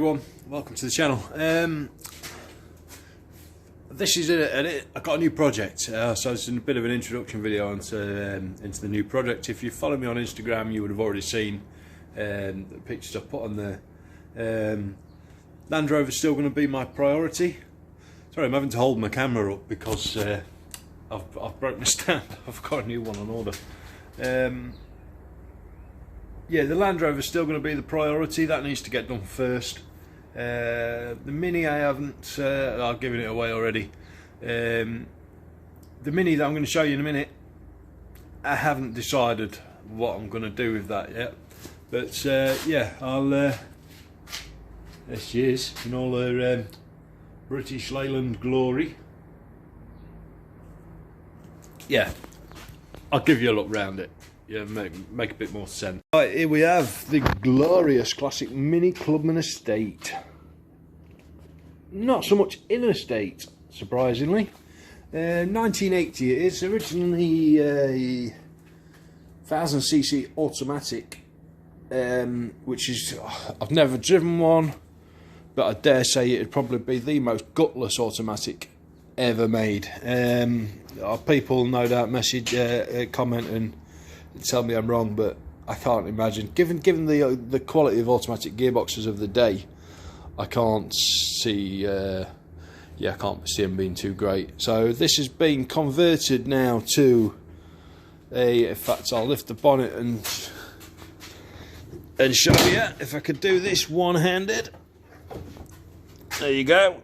everyone, welcome to the channel. This is I got a new project, so it's a bit of an introduction video into the new project. If you follow me on Instagram, you would have already seen the pictures I put on there. Land Rover is still going to be my priority. Sorry, I'm having to hold my camera up because I've broken the stand. I've got a new one on order. Yeah, the Land Rover is still going to be the priority. That needs to get done first. The Mini I haven't, I've given it away already. The Mini that I'm going to show you in a minute, I haven't decided what I'm going to do with that yet. But yeah, there she is in all her British Leyland glory. Yeah, I'll give you a look round it. Yeah, make a bit more sense. Right, here we have the glorious classic Mini Clubman estate. Not so much in estate, surprisingly. 1980 it is. Originally a 1000cc automatic, which is, I've never driven one, but I dare say it'd probably be the most gutless automatic ever made. People no doubt comment and tell me I'm wrong, but I can't imagine, given the quality of automatic gearboxes of the day, I can't see I can't see them being too great. So this has been converted now to in fact I'll lift the bonnet and show you if I could do this one-handed. There you go.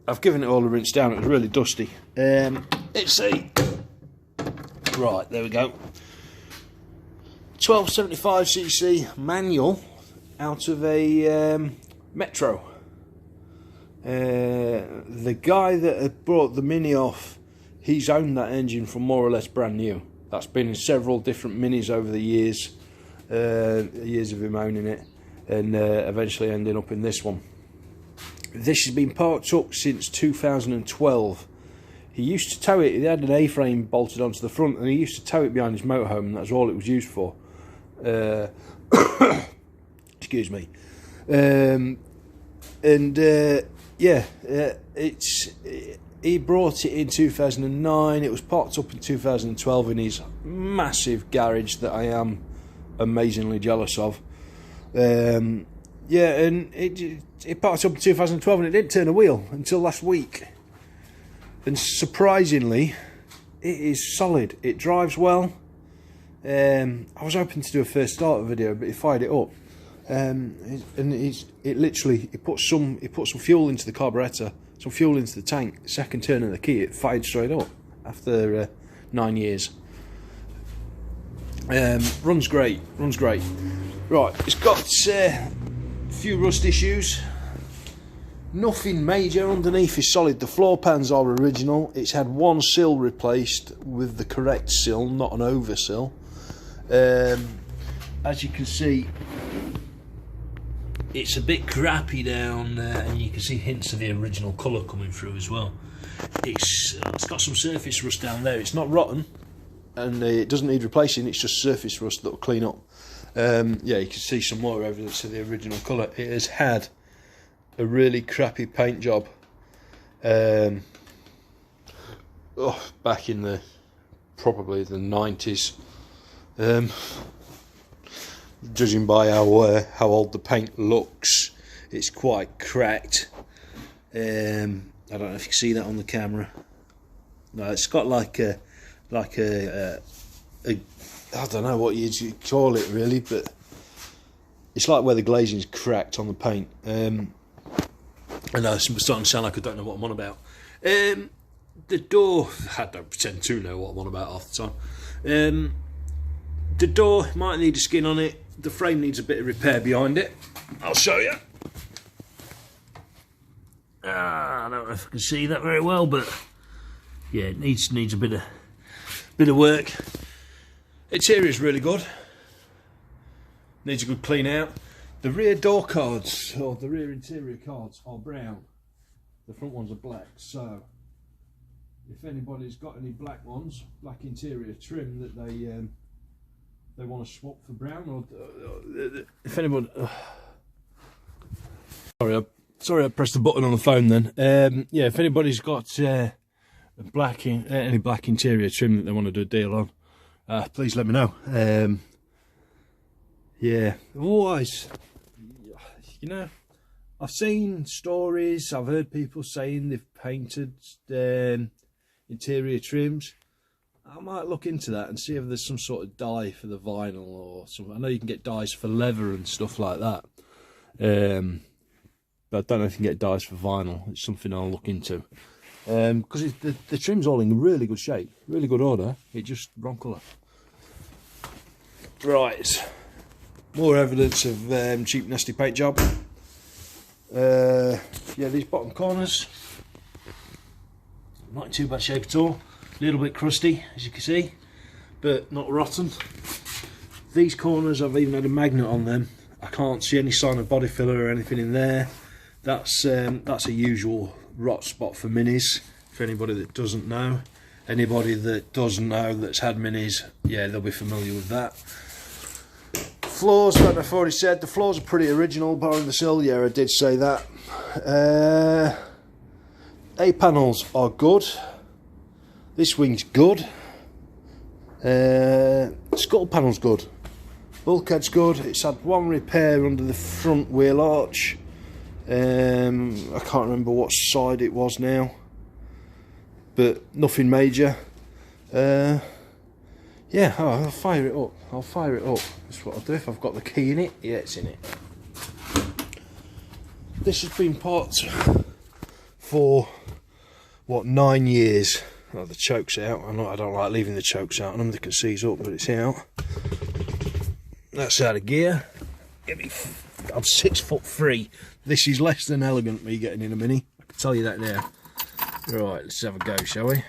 I've given it all a rinse down. It was really dusty. It's a right, there we go, 1275cc manual out of a Metro. The guy that had brought the Mini off, he's owned that engine from more or less brand new. That's been in several different Minis over the years, years of him owning it, and eventually ending up in this one. This has been parked up since 2012. He used to tow it, he had an A-frame bolted onto the front, and he used to tow it behind his motorhome, and that's all it was used for. Excuse me. Yeah, he brought it in 2009. It was parked up in 2012 in his massive garage that I am amazingly jealous of. Yeah, and it parked up in 2012 and it didn't turn a wheel until last week. And surprisingly, it is solid. It drives well. I was hoping to do a first starter video, but he fired it up, and it put some fuel into the carburettor, some fuel into the tank. Second turn of the key, it fired straight up after 9 years. Runs great. Right, it's got a few rust issues. Nothing major. Underneath is solid. The floor pans are original. It's had one sill replaced with the correct sill, not an oversill. As you can see, it's a bit crappy down, and you can see hints of the original colour coming through as well. It's got some surface rust down there. It's not rotten, and it doesn't need replacing. It's just surface rust that will clean up. Yeah, you can see some more evidence of the original colour. It has had a really crappy paint job back in probably the 90s. Judging by how old the paint looks, it's quite cracked. I don't know if you can see that on the camera. No, it's got like a I don't know what you call it really, but it's like where the glazing's cracked on the paint. I know it's starting to sound like I don't know what I'm on about. The door, I don't pretend to know what I'm on about half the time. The door might need a skin on it. The frame needs a bit of repair behind it. I'll show you. I don't know if I can see that very well, but yeah, it needs a bit of work. Interior's really good. Needs a good clean out. The rear door cards, or the rear interior cards, are brown. The front ones are black. So if anybody's got any black ones, black interior trim that they want to swap for brown, or if anybody Sorry, I pressed the button on the phone then. Yeah, if anybody's got any black interior trim that they want to do a deal on, please let me know. Yeah, otherwise, you know, I've seen stories, I've heard people saying they've painted interior trims. I might look into that and see if there's some sort of dye for the vinyl or something. I know you can get dyes for leather and stuff like that. But I don't know if you can get dyes for vinyl. It's something I'll look into. Because the trim's all in really good shape, really good order. It's just wrong colour. Right. More evidence of cheap, nasty paint job. Yeah, these bottom corners, not in too bad shape at all. A little bit crusty, as you can see, but not rotten. These corners, I've even had a magnet on them. I can't see any sign of body filler or anything in there. That's a usual rot spot for minis, for anybody that doesn't know. Anybody that doesn't know that's had minis, yeah, they'll be familiar with that. Floors, I don't know if I've already said, the floors are pretty original, barring the sill, yeah, I did say that. A-panels are good. This wing's good. Scuttle panel's good. Bulkhead's good. It's had one repair under the front wheel arch. I can't remember what side it was now, but nothing major. Yeah, I'll fire it up. That's what I'll do if I've got the key in it. Yeah, it's in it. This has been parked for, what, 9 years. Oh, the choke's out. I don't like leaving the chokes out on them. They can seize up, but it's out. That's out of gear. I'm 6'3". This is less than elegant, me getting in a Mini. I can tell you that now. Right, let's have a go, shall we?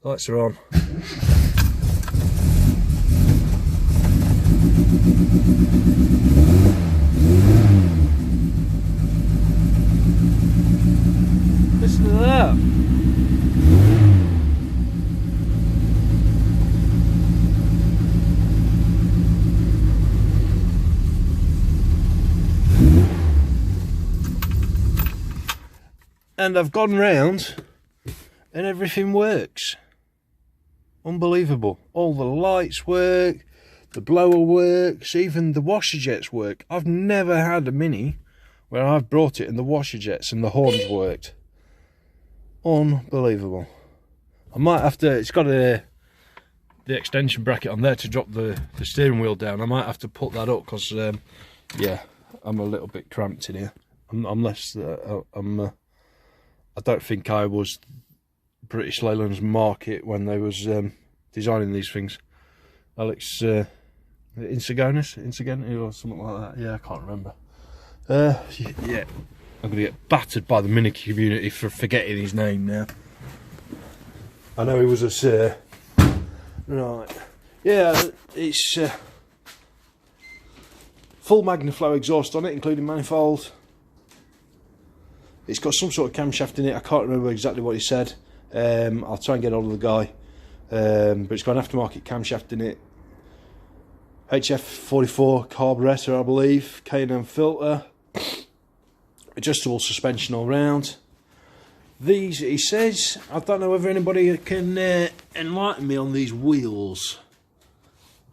Lights are on. Listen to that. And I've gone round and everything works. Unbelievable. All the lights work, the blower works, even the washer jets work. I've never had a Mini where I've brought it and the washer jets and the horns worked. Unbelievable. I might have to, it's got the extension bracket on there to drop the steering wheel down. I might have to put that up because, yeah, I'm a little bit cramped in here. I don't think I was British Leyland's market when they was designing these things. Alex Insigonis or something like that. Yeah, I can't remember. Yeah, I'm gonna get battered by the Mini community for forgetting his name now. I know he was a sir. Right. Yeah, it's full Magnaflow exhaust on it, including manifold. It's got some sort of camshaft in it. I can't remember exactly what he said. I'll try and get hold of the guy. But it's got an aftermarket camshaft in it. HF44 carburetor, I believe. K&M filter. Adjustable suspension all round. These, he says, I don't know whether anybody can enlighten me on these wheels.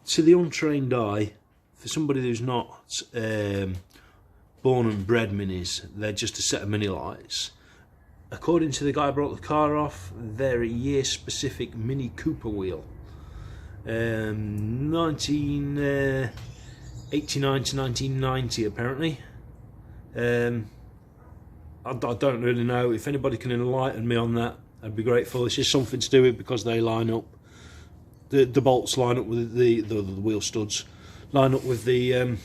To the untrained eye, for somebody who's not born and bred Minis, they're just a set of mini lights. According to the guy who brought the car off, they're a year specific Mini Cooper wheel. 1989 to 1990 apparently. I don't really know. If anybody can enlighten me on that, I'd be grateful. It's just something to do with because they line up. The bolts line up with the wheel studs line up with the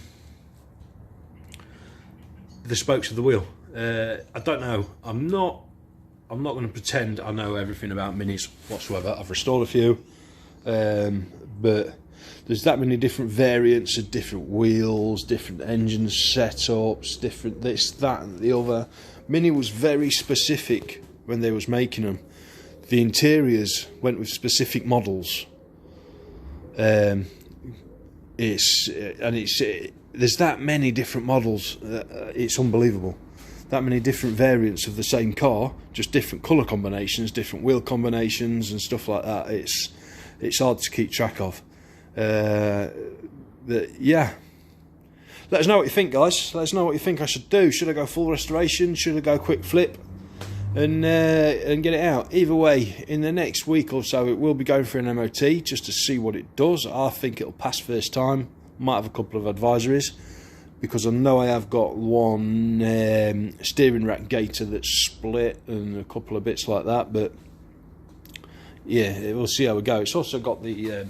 spokes of the wheel. I don't know. I'm not going to pretend I know everything about Minis whatsoever. I've restored a few, but there's that many different variants of different wheels, different engine setups, different this, that, and the other. Mini was very specific when they was making them. The interiors went with specific models. There's that many different models. It's unbelievable. that many different variants of the same car, just different colour combinations, different wheel combinations and stuff like that. It's hard to keep track of. But yeah, let us know what you think, guys. Let us know what you think I should do. Should I go full restoration? Should I go quick flip and get it out? Either way, in the next week or so, it will be going for an MOT just to see what it does. I think it'll pass first time. Might have a couple of advisories, because I know I have got one steering rack gator that's split and a couple of bits like that. But yeah, we'll see how we go. It's also got the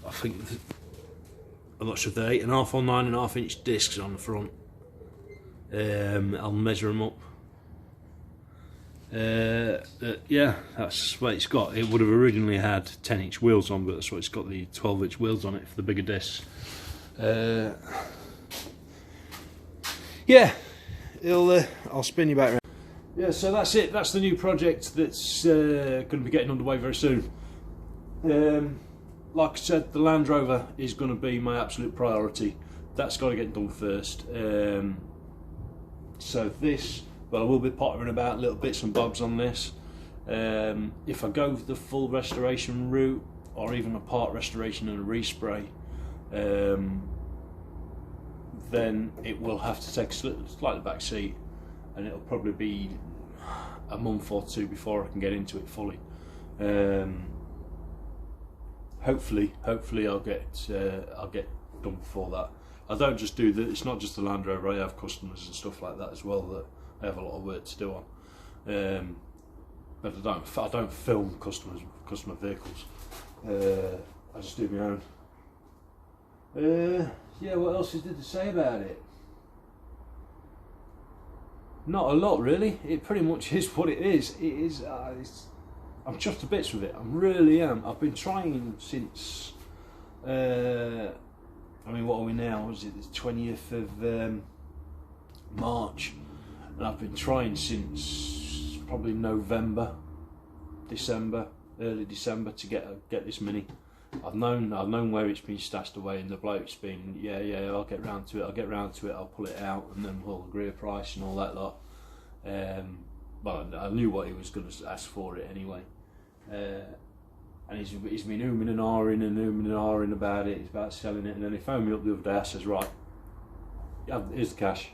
I think I'm not sure if they're 8.5 or 9.5 inch discs on the front. I'll measure them up. Yeah, that's what it's got. It would have originally had 10-inch wheels on, but that's what it's got, the 12-inch wheels on it for the bigger discs. Yeah, I'll spin you back around. Yeah, so that's it. That's the new project that's going to be getting underway very soon. Like I said, the Land Rover is going to be my absolute priority. That's got to get done first. So this, well, I will be pottering about little bits and bobs on this. If I go the full restoration route, or even a part restoration and a respray, then it will have to take a slightly back seat, and it'll probably be a month or two before I can get into it fully. Hopefully I'll get done before that. I don't just do that. It's not just the Land Rover. I have customers and stuff like that as well that I have a lot of work to do on. But I don't film customer vehicles. I just do my own. Yeah, what else is there to say about it? Not a lot, really. It pretty much is what it is. It is. I'm chuffed to bits with it. I really am. I've been trying since. I mean, what are we now? Is it the 20th of March? And I've been trying since probably November, December, early December to get this Mini. I've known where it's been stashed away, and the bloke's been, yeah, I'll get round to it, I'll pull it out, and then we'll agree a price and all that lot. But I knew what he was going to ask for it anyway. And he's been umming and ahhing about it. He's about selling it, and then he phoned me up the other day. I says, right, here's the cash,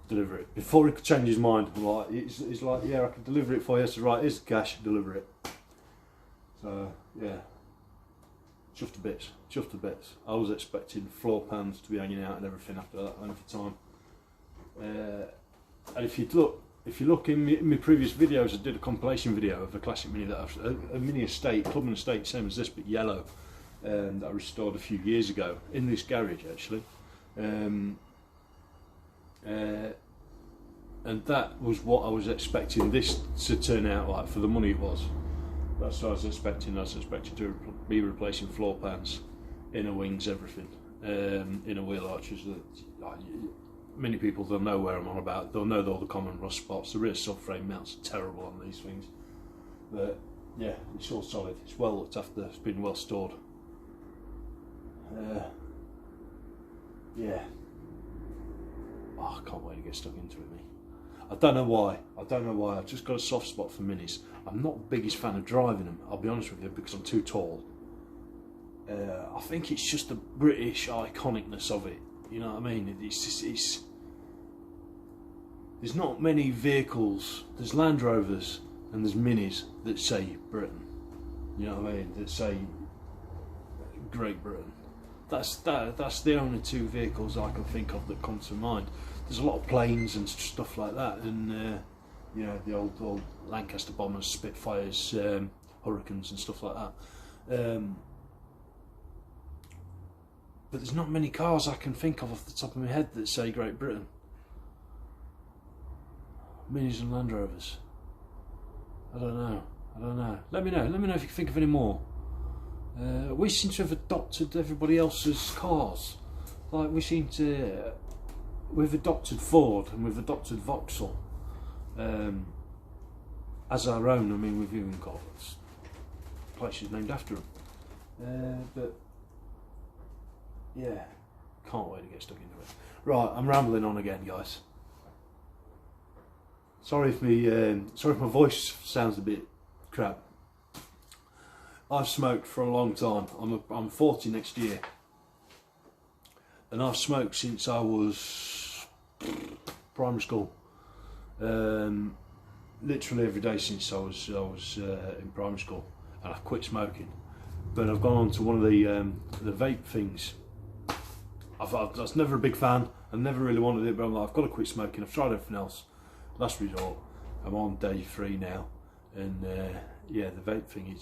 deliver it. Before he could change his mind, I'm like, he's like, yeah, I can deliver it for you. I said, right, here's the cash, deliver it. So yeah, chuffed to bits. I was expecting floor pans to be hanging out and everything after that length of time. And if you look in my previous videos, I did a compilation video of a classic Mini that a Mini estate, clubman estate, same as this but yellow, that I restored a few years ago in this garage actually. And that was what I was expecting this to turn out like for the money it was. That's what I was expecting. I was expecting to be replacing floor pans, inner wings, everything, inner wheel arches. Many people, they'll know where I'm on about. They'll know all the common rust spots. The rear subframe mounts are terrible on these things. But yeah, it's all solid. It's well looked after. It's been well stored. Yeah. Oh, I can't wait to get stuck into it, me. I don't know why. I've just got a soft spot for Minis. I'm not the biggest fan of driving them, I'll be honest with you, because I'm too tall. I think it's just the British iconicness of it. You know what I mean? There's not many vehicles. There's Land Rovers and there's Minis that say Britain. You know what I mean? That say Great Britain. That's the only two vehicles I can think of that come to mind. There's a lot of planes and stuff like that, and you know, the old Lancaster bombers, Spitfires, Hurricanes and stuff like that. But there's not many cars I can think of off the top of my head that say Great Britain. Minis and Land Rovers. I don't know. Let me know if you can think of any more. We seem to have adopted everybody else's cars. Like we've adopted Ford and we've adopted Vauxhall as our own. I mean, we've even got places named after them. But yeah, can't wait to get stuck into it. Right, I'm rambling on again, guys. Sorry if my voice sounds a bit crap. I've smoked for a long time. I'm 40 next year, and I've smoked since I was primary school. Literally every day since I was in primary school, and I've quit smoking. But I've gone on to one of the vape things. I was never a big fan. I never really wanted it, but I'm like, I've got to quit smoking. I've tried everything else. Last resort. I'm on day 3 now, and yeah, the vape thing, it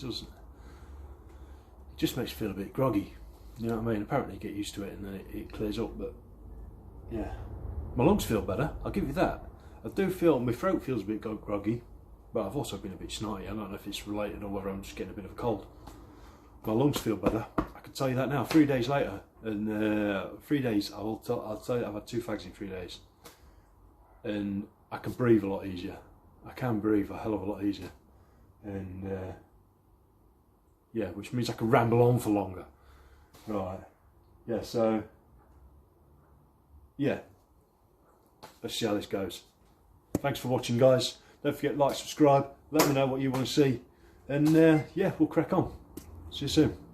just makes you feel a bit groggy. You know what I mean? Apparently you get used to it and then it clears up, but yeah. My lungs feel better, I'll give you that. I do feel, my throat feels a bit groggy, but I've also been a bit snotty. I don't know if it's related or whether I'm just getting a bit of a cold. My lungs feel better, I can tell you that now. 3 days later, and 3 days, I'll tell you, I've had 2 fags in 3 days. And I can breathe a lot easier. I can breathe a hell of a lot easier. And yeah, which means I can ramble on for longer. Right. Yeah, so yeah. Let's see how this goes. Thanks for watching, guys. Don't forget to like, subscribe, let me know what you want to see. And yeah, we'll crack on. See you soon.